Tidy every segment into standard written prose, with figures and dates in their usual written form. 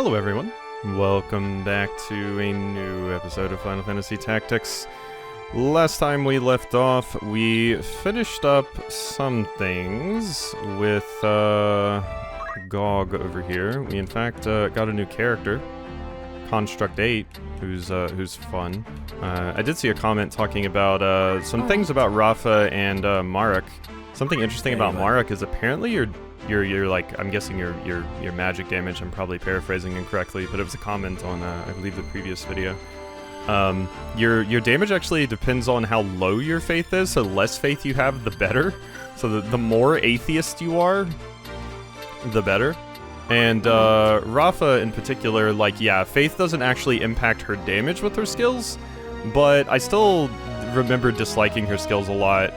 Hello everyone, welcome back to a new episode of Final Fantasy Tactics. Last time we left off, we finished up some things with Gog over here. We in fact got a new character, Construct 8, who's fun. I did see a comment talking about some things about Rafa and Marek. Something interesting about Marek is apparently you're like, I'm guessing your magic damage, I'm probably paraphrasing incorrectly, but it was a comment on I believe the previous video. Your damage actually depends on how low your faith is, so less faith you have, the better. So the more atheist you are, the better. And Rafa in particular, like, yeah, faith doesn't actually impact her damage with her skills, but I still remember disliking her skills a lot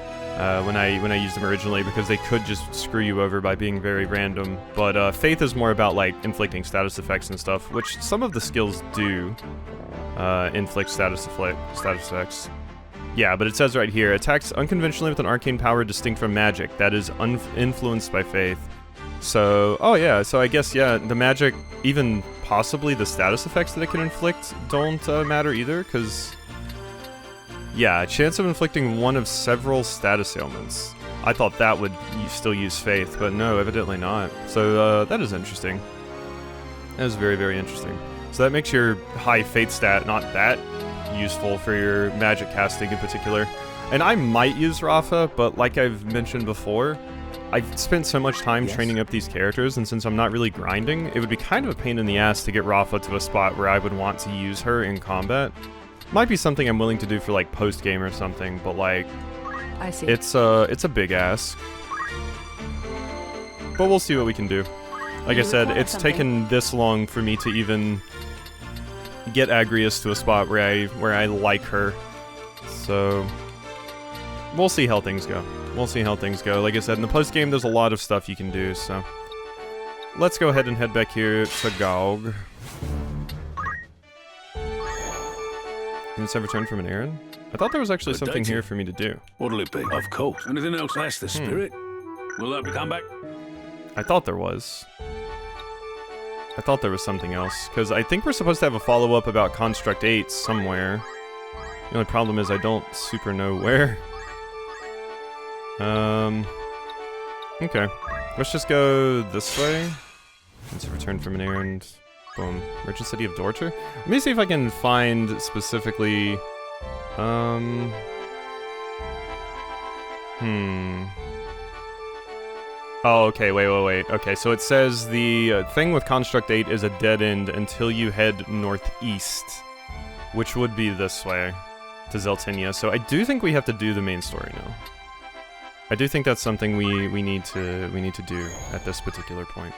when I used them originally, because they could just screw you over by being very random. But faith is more about like inflicting status effects and stuff, which some of the skills do inflict status effects. Yeah, but it says right here, attacks unconventionally with an arcane power distinct from magic that is influenced by faith. So, oh yeah, so I guess, yeah, the magic, even possibly the status effects that it can inflict don't matter either, because, yeah, chance of inflicting one of several status ailments. I thought that would still use faith, but no, evidently not. So, that is interesting. That is very, very interesting. So that makes your high faith stat not that useful for your magic casting in particular. And I might use Rafa, but like I've mentioned before, I've spent so much time training up these characters, and since I'm not really grinding, it would be kind of a pain in the ass to get Rafa to a spot where I would want to use her in combat. Might be something I'm willing to do for like post-game or something, but like, I see. It's a big ask. But we'll see what we can do. Like I said, it's taken this long for me to even get Agrius to a spot where I like her. So we'll see how things go. We'll see how things go. Like I said, in the post-game, there's a lot of stuff you can do, so let's go ahead and head back here to Gog. Let's have returned from an errand? I thought there was actually something here for me to do. What'll it be? Of course. Anything else? That's the spirit. Will that be come back? I thought there was. I thought there was something else, because I think we're supposed to have a follow-up about Construct 8 somewhere. The only problem is I don't super know where. Okay. Let's just go this way. Let's return from an errand. Boom. Merchant City of Dorter? Let me see if I can find specifically... Oh, okay, wait. Okay, so it says the thing with Construct 8 is a dead end until you head northeast, which would be this way, to Zeltinia. So I do think we have to do the main story now. I do think that's something we need to do at this particular point.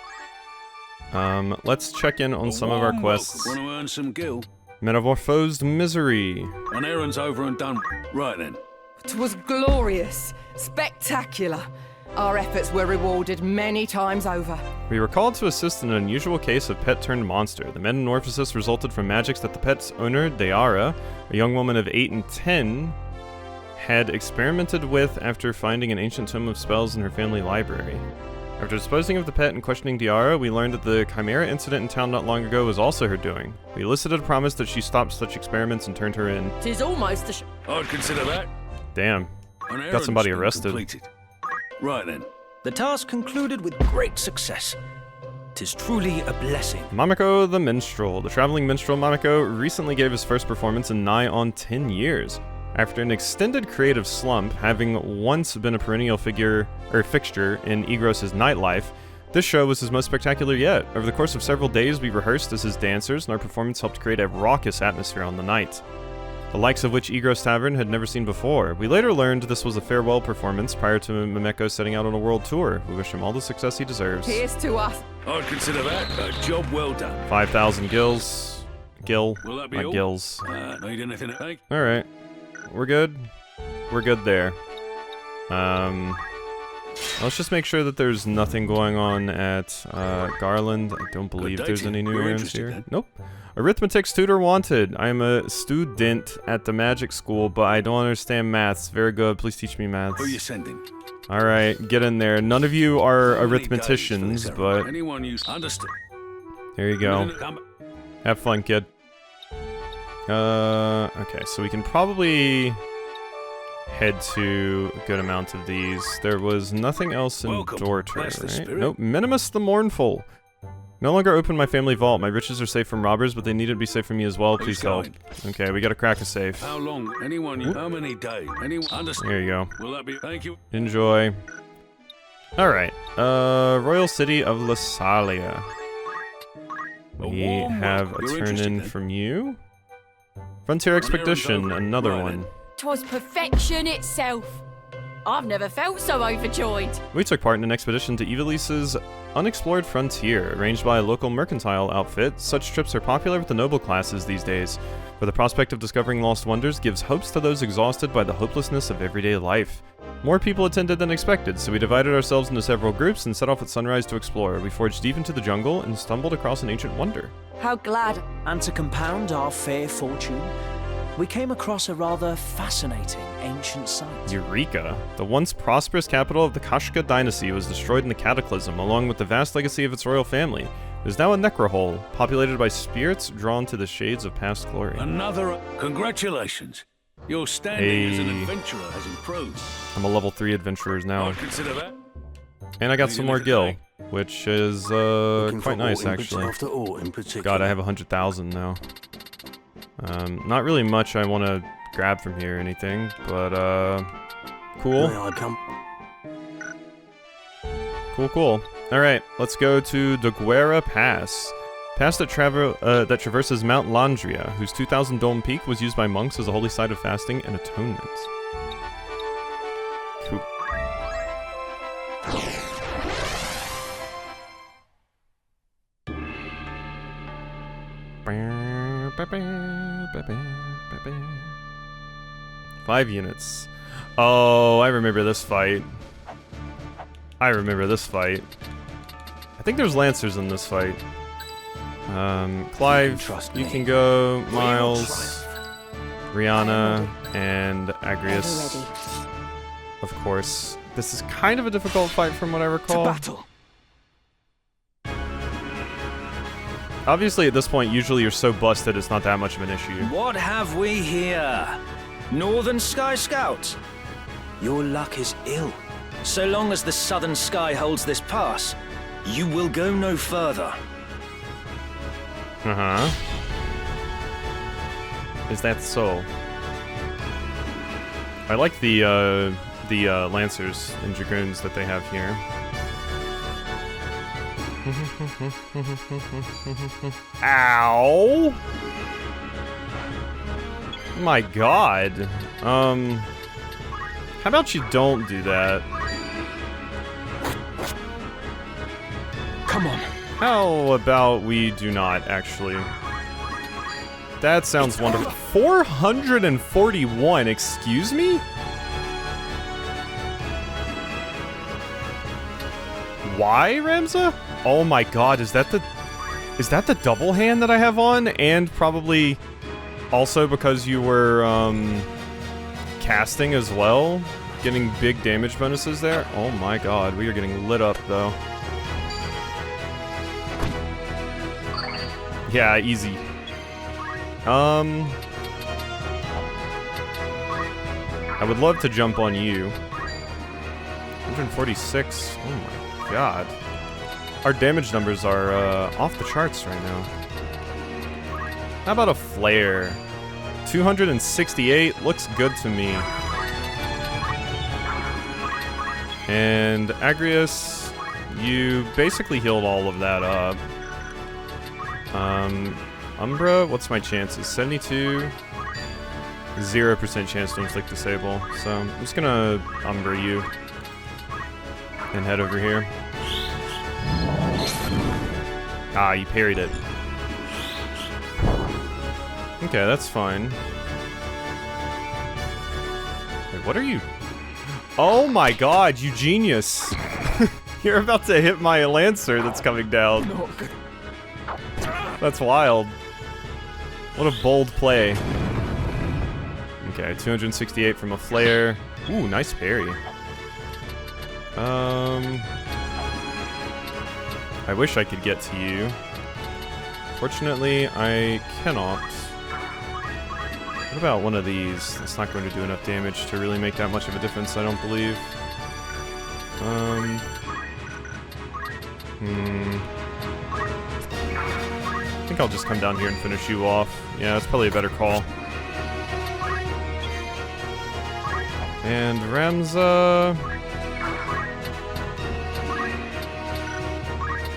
Let's check in on some of our quests. Want to earn some gil? Metamorphosed Misery. An errand's over and done. Right then. 'Twas glorious, spectacular. Our efforts were rewarded many times over. We were called to assist in an unusual case of pet-turned-monster. The metamorphosis resulted from magics that the pet's owner, Dugeura, a young woman of 8 and 10, had experimented with after finding an ancient tome of spells in her family library. After disposing of the pet and questioning Dugeura, we learned that the Chimera incident in town not long ago was also her doing. We elicited a promise that she stopped such experiments and turned her in. 'Tis almost a I'd consider that. Damn. An Got somebody errand's been arrested. completed. Right then. The task concluded with great success. 'Tis truly a blessing. Mamiko the Minstrel. The traveling minstrel Mamiko recently gave his first performance in nigh on 10 years. After an extended creative slump, having once been a perennial fixture in Igros' nightlife, this show was his most spectacular yet. Over the course of several days, we rehearsed as his dancers, and our performance helped create a raucous atmosphere on the night, the likes of which Igros Tavern had never seen before. We later learned this was a farewell performance prior to Mameko setting out on a world tour. We wish him all the success he deserves. Here's to us. I'd consider that a job well done. 5,000 gills. Gil. Will that be Not all? gills. Need anything to take? Alright. We're good. We're good there. Let's just make sure that there's nothing going on at Garland. I don't believe there's any new You're errands interested here. then? Nope. Arithmetic tutor wanted. I am a student at the magic school, but I don't understand maths. Very good. Please teach me maths. Who you sending? Alright, get in there. None of you are How many days for arithmeticians, this errand? but Anyone you understood? There you go. Have fun, kid. Okay, so we can probably head to a good amount of these. There was nothing else in Dorter, right? Nope. Minimus the Mournful. No longer open my family vault. My riches are safe from robbers, but they need to be safe from me as well. Please help. Okay, we gotta crack a safe. How long? Anyone? How many days? Anyone? Understand? There you go. Will that be? Thank you. Enjoy. Alright. Royal City of Lasalia. We have a turn-in from you. Frontier Expedition, another one. 'Twas perfection itself. I've never felt so overjoyed. We took part in an expedition to Ivalice's unexplored frontier, arranged by a local mercantile outfit. Such trips are popular with the noble classes these days, for the prospect of discovering lost wonders gives hopes to those exhausted by the hopelessness of everyday life. More people attended than expected, so we divided ourselves into several groups and set off at sunrise to explore. We forged deep into the jungle and stumbled across an ancient wonder. How glad. And to compound our fair fortune, we came across a rather fascinating ancient site. Eureka! The once prosperous capital of the Kashka dynasty was destroyed in the Cataclysm, along with the vast legacy of its royal family. It is now a necrohole, populated by spirits drawn to the shades of past glory. Another. Congratulations. Your standing as an adventurer has improved. I'm a level 3 adventurer now. I'd consider that. And I got some more gil, which is quite nice actually. God, I have 100,000 now. Not really much I want to grab from here or anything, but cool. Cool. Alright, let's go to Dugeura Pass. Pass that traverses Mount Landria, whose 2,000 dome peak was used by monks as a holy site of fasting and atonement. Cool. Five units. Oh, I remember this fight. I think there's Lancers in this fight. Clive, you can go. Miles, Rihanna, and Agrius. Of course. This is kind of a difficult fight from what I recall. To battle. Obviously, at this point, usually you're so busted it's not that much of an issue. What have we here? Northern Sky Scouts? Your luck is ill. So long as the Southern Sky holds this pass, you will go no further. Uh-huh. Is that so? I like the Lancers and Dragoons that they have here. Ow! My god. How about you don't do that? Come on. How about we do not, actually? That sounds wonderful. 441, excuse me? Why, Ramza? Oh my god, is that the double hand that I have on? And probably also because you were, casting as well? Getting big damage bonuses there? Oh my god, we are getting lit up, though. Yeah, easy. I would love to jump on you. 146. Oh my god. Our damage numbers are off the charts right now. How about a flare? 268 looks good to me. And Agrius, you basically healed all of that up. Umbra, what's my chances? 72. 0% chance to inflict disable. So I'm just gonna Umbra you and head over here. Ah, you parried it. Okay, that's fine. Wait, what are you? Oh my god, you genius! You're about to hit my Lancer that's coming down. That's wild. What a bold play. Okay, 268 from a flare. Ooh, nice parry. I wish I could get to you. Unfortunately, I cannot. What about one of these? It's not going to do enough damage to really make that much of a difference, I don't believe. I think I'll just come down here and finish you off. Yeah, that's probably a better call. And Ramza...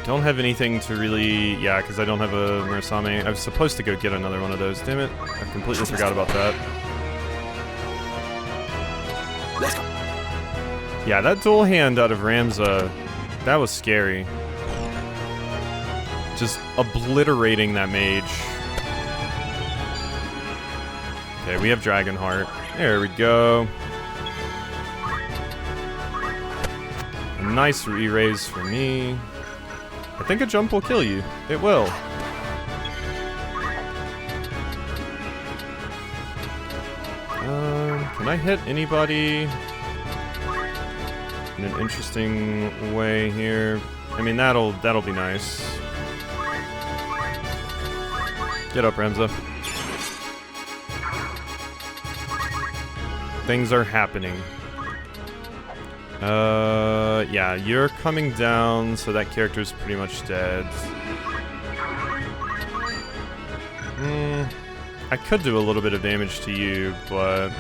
Don't have anything to really... Yeah, because I don't have a Murasame. I was supposed to go get another one of those. Damn it. I completely forgot about that. Let's go. Yeah, that dual hand out of Ramza, that was scary. Just obliterating that mage. Okay, we have Dragonheart. There we go. A nice re-raise for me. I think a jump will kill you. It will. Can I hit anybody in an interesting way here? I mean, that'll be nice. Get up, Ramza. Things are happening. Yeah, you're coming down, so that character's pretty much dead. I could do a little bit of damage to you, but...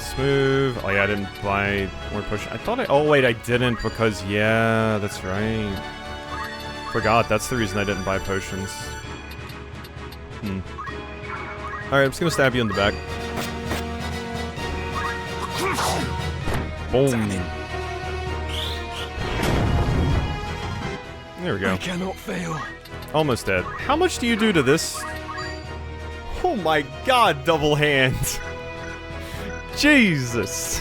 Smooth. Oh yeah, I didn't buy more potion. I thought oh wait, I didn't because, yeah, that's right. Forgot, that's the reason I didn't buy potions. Alright, I'm just gonna stab you in the back. Boom. There we go. I cannot fail. Almost dead. How much do you do to this? Oh my god, double hand. Jesus.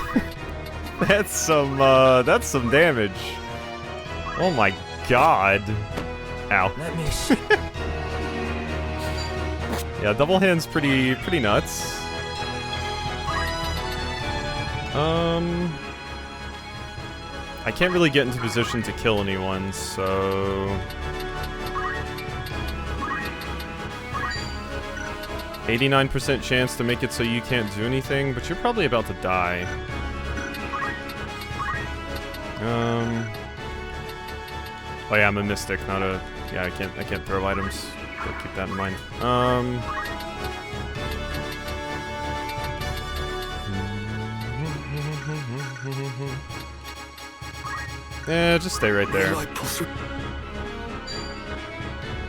That's some damage. Oh my god. Ow. Let me see. Yeah, double hand's pretty nuts. I can't really get into position to kill anyone, so 89% chance to make it so you can't do anything, but you're probably about to die. Oh yeah, I'm a mystic, not a... Yeah, I can't throw items. Gotta keep that in mind. Yeah, just stay right there.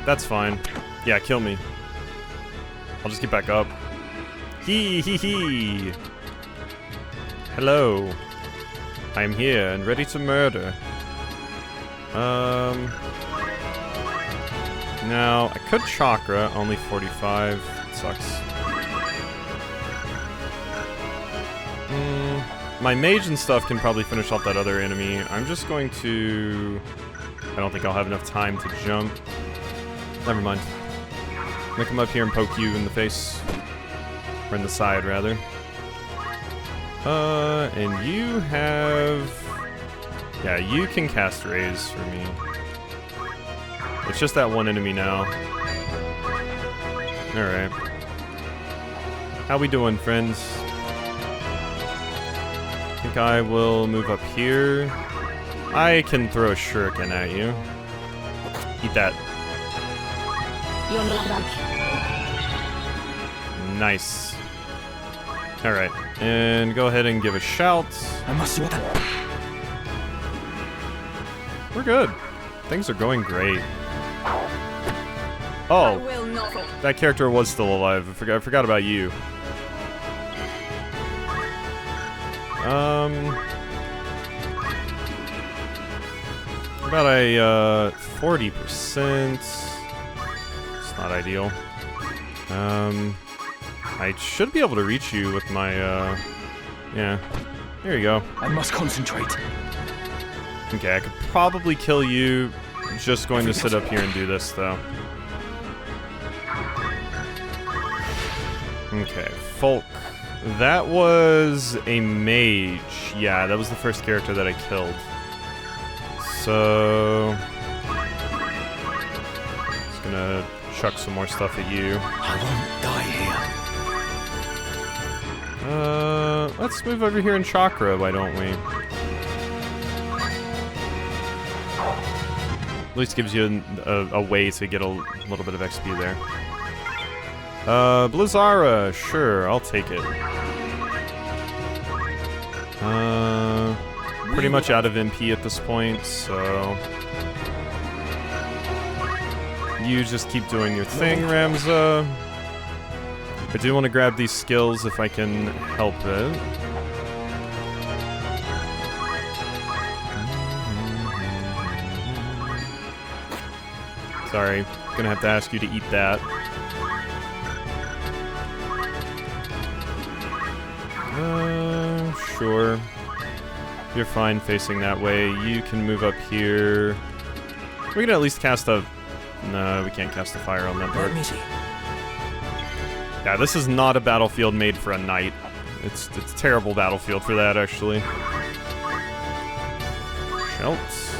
That's fine. Yeah, kill me. I'll just get back up. Hee hee hee. Hello. I am here and ready to murder. Now, I could chakra, only 45. It sucks. My mage and stuff can probably finish off that other enemy. I'm just going to... I don't think I'll have enough time to jump. Never mind. I'm gonna come up here and poke you in the face. Or in the side, rather. And you have... Yeah, you can cast Raise for me. It's just that one enemy now. Alright. How we doing, friends? I think I will move up here. I can throw a shuriken at you. Eat that. Nice. Alright. And go ahead and give a shout. We're good. Things are going great. Oh, that character was still alive. I forgot about you. About a 40%. It's not ideal. I should be able to reach you with my yeah. There you go. I must concentrate. Okay, I could probably kill you. I'm just going to sit up here and do this, though. Okay, Folk. That was a mage. Yeah, that was the first character that I killed. so just gonna chuck some more stuff at you. I won't die here. Let's move over here in Chakra, why don't we? At least gives you a way to get a little bit of XP there. Blizzara, sure, I'll take it. Pretty much out of MP at this point, so... You just keep doing your thing, Ramza. I do want to grab these skills if I can help it. Sorry, gonna have to ask you to eat that. Sure. You're fine facing that way. You can move up here. We can at least cast a... No, we can't cast a fire on that part. Yeah, this is not a battlefield made for a knight. It's a terrible battlefield for that, actually. Schultz.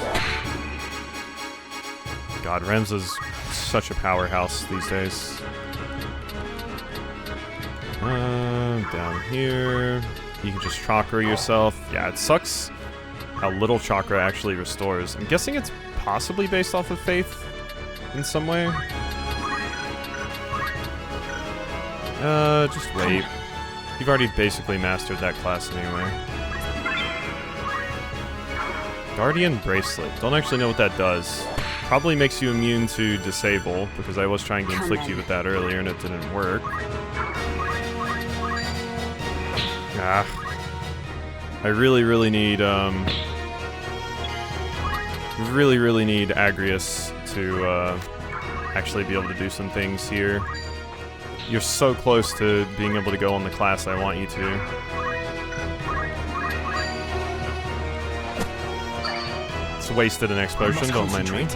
God, Ramza's such a powerhouse these days. Down here. You can just chakra yourself. Yeah, it sucks how little chakra actually restores. I'm guessing it's possibly based off of faith in some way. Just wait. You've already basically mastered that class anyway. Guardian Bracelet. Don't actually know what that does. Probably makes you immune to disable, because I was trying to inflict you with that earlier and it didn't work. Ah. I really need, really need Agrius to, actually be able to do some things here. You're so close to being able to go on the class I want you to. It's wasted an explosion, don't mind me.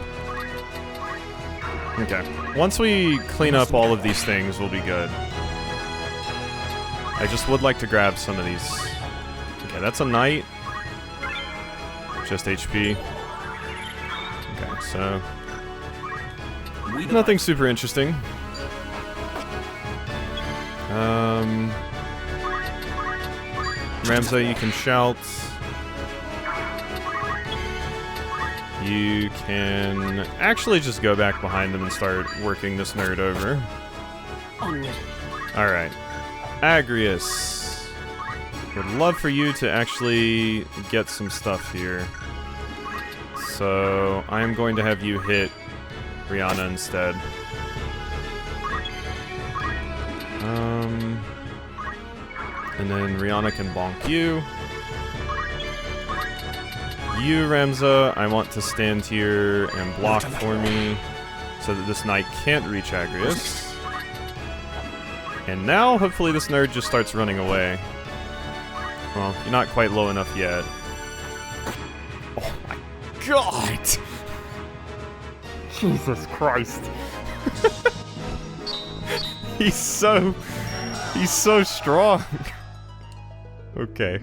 Okay. Once we clean up all of these things, we'll be good. I just would like to grab some of these. Okay, that's a knight. Just HP. Okay, so... Nothing super interesting. Ramza, you can shout. You can actually just go back behind them and start working this nerd over. Alright. Agrius. Would love for you to actually get some stuff here. So, I'm going to have you hit Rihanna instead. And then Rihanna can bonk you. You, Ramza, I want to stand here and block for me so that this knight can't reach Agrius. And now, hopefully this nerd just starts running away. Well, you're not quite low enough yet. Oh my god! Jesus Christ. He's so strong. Okay.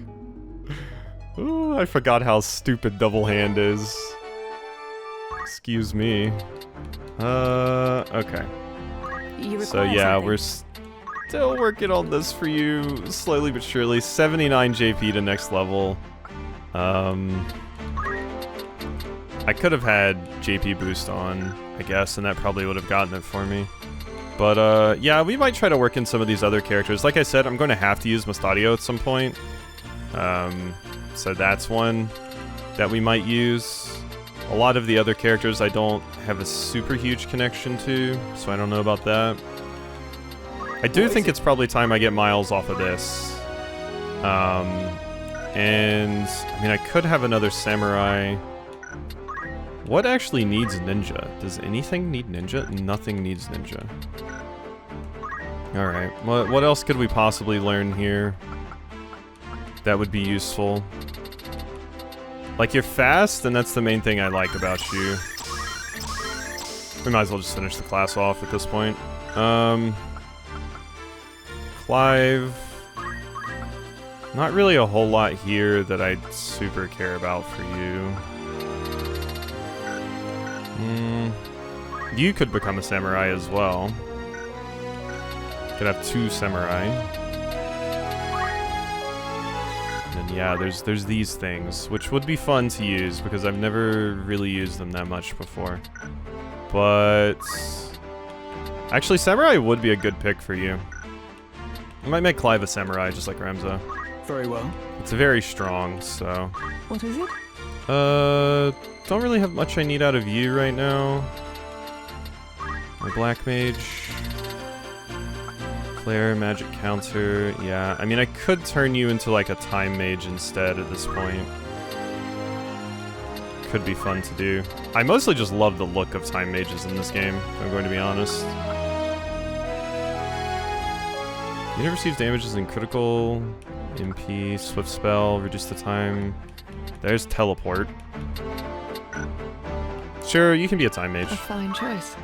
Ooh, I forgot how stupid double hand is. Excuse me. Okay. So yeah, we're still working on this for you, slowly but surely. 79 JP to next level. I could have had JP boost on, I guess, and that probably would have gotten it for me. But, yeah, we might try to work in some of these other characters. Like I said, I'm going to have to use Mustadio at some point. So that's one that we might use. A lot of the other characters I don't have a super huge connection to, so I don't know about that. I do think it's probably time I get Miles off of this. And, I mean, I could have another Samurai. What actually needs Ninja? Does anything need Ninja? Nothing needs Ninja. Alright, what else could we possibly learn here that would be useful? Like, you're fast, and that's the main thing I like about you. We might as well just finish the class off at this point. Clive. Not really a whole lot here that I super care about for you. You could become a samurai as well. Could have 2 samurai. And then, yeah, there's these things, which would be fun to use because I've never really used them that much before. But actually, samurai would be a good pick for you. I might make Clive a samurai, just like Ramza. Very well. It's very strong, so... What is it? Don't really have much I need out of you right now. My Black Mage. Flare, Magic Counter, yeah. I mean, I could turn you into like a Time Mage instead at this point. Could be fun to do. I mostly just love the look of Time Mages in this game, if I'm going to be honest. Unit receives damages in critical, MP, Swift Spell, reduce the time. There's Teleport. Sure, you can be a Time Mage. A fine choice.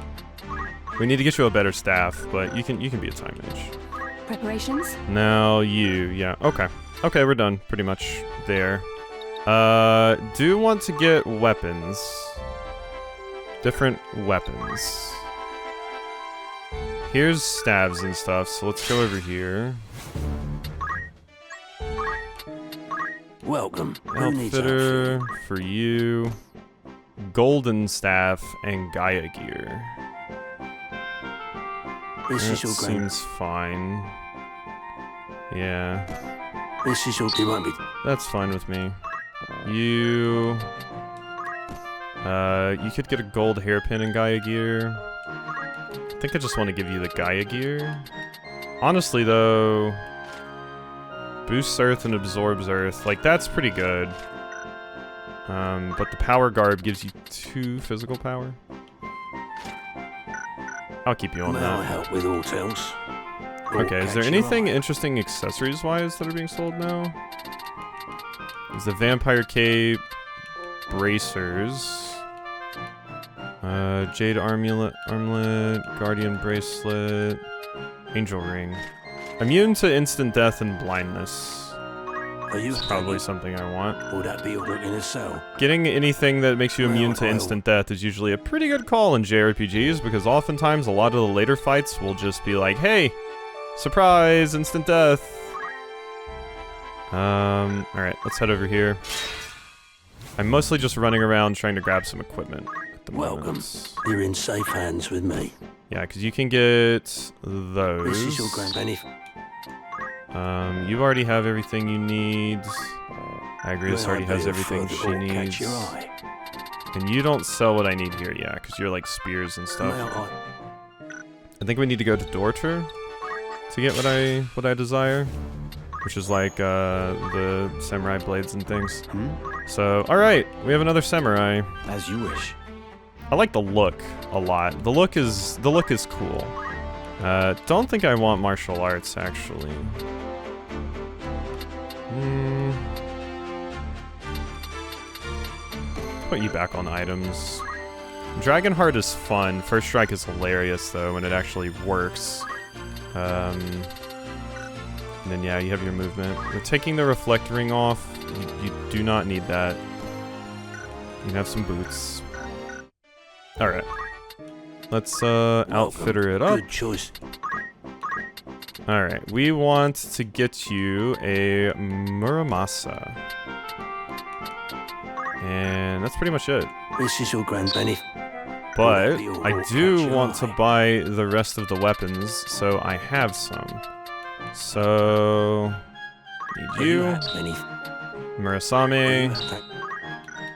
We need to get you a better staff, but you can be a Time Mage. Preparations? Now you, yeah, okay. Okay, we're done, pretty much there. Do want to get weapons. Different weapons. Here's staves and stuff, so let's go over here. Welcome. Who needs Outfitter for you. Golden staff and Gaia gear. This That is your grand. seems fine. Yeah, This is your. It won't be. that's fine with me. You could get a gold hairpin and Gaia gear. I think I just want to give you the Gaia gear. Honestly, though, boosts Earth and absorbs Earth. Like, that's pretty good. But the Power Garb gives you 2 physical power. I'll keep you on May I that. help with aught else? Or Okay, is there catch your anything eye? interesting accessories-wise that are being sold now? Is the Vampire Cape, Bracers, Jade Armlet, Guardian Bracelet, Angel Ring. Immune to instant death and blindness. Are you Probably something I want. Would that be your looking to sell? Getting anything that makes you Well, immune to I'll- instant death is usually a pretty good call in JRPGs because oftentimes a lot of the later fights will just be like, hey, surprise, instant death. Alright, let's head over here. I'm mostly just running around trying to grab some equipment at the Welcome. moment. You're in safe hands with me. Yeah, because you can get those. This is your grand benefit. You already have everything you need. Agrius May already I has be everything further she or needs. Catch your eye. And you don't sell what I need here, yeah, because you're like spears and May stuff. I? I think we need to go to Dorter to get what I desire, which is like the samurai blades and things. So, all right, we have another samurai. As you wish. I like the look a lot. The look is cool. Don't think I want martial arts actually. Put you back on items. Dragonheart is fun. First Strike is hilarious though when it actually works. And then yeah, you have your movement. We're taking the reflect ring off. You do not need that. You can have some boots. Alright. Let's outfitter it up. Good choice. Alright, we want to get you a Muramasa. And that's pretty much it. This is your grand benefit. But Be all I right, do catch your want to eye. buy the rest of the weapons, so I have some. So need you, Murasame,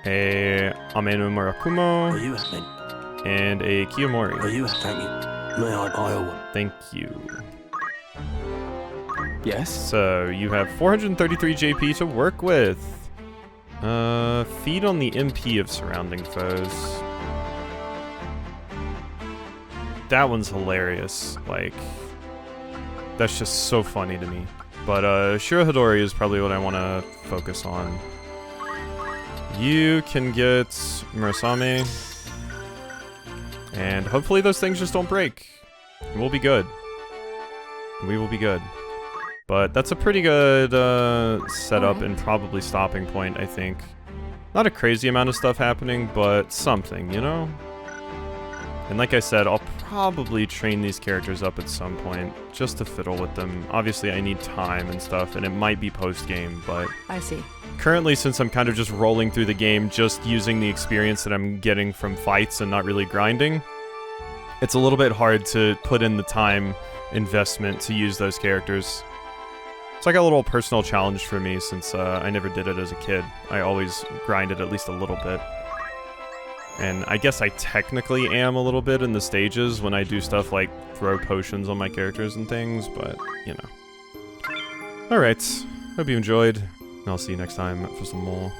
a Ameno Murakumo, Are you happy? and a Are Kiyomori. you thank you? May I buy a Thank you. Yes? So you have 433 JP to work with. Feed on the MP of surrounding foes. That one's hilarious. Like, that's just so funny to me. But Shirohidori is probably what I want to focus on. You can get Murasame. And hopefully those things just don't break. And we'll be good. We will be good. But that's a pretty good setup and probably stopping point, I think. Not a crazy amount of stuff happening, but something, you know? And like I said, I'll probably train these characters up at some point, just to fiddle with them. Obviously, I need time and stuff, and it might be post-game, but... I see. Currently, since I'm kind of just rolling through the game, just using the experience that I'm getting from fights and not really grinding, it's a little bit hard to put in the time investment to use those characters. It's like a little personal challenge for me since I never did it as a kid. I always grinded at least a little bit. And I guess I technically am a little bit in the stages when I do stuff like throw potions on my characters and things, but, you know. Alright, hope you enjoyed, and I'll see you next time for some more.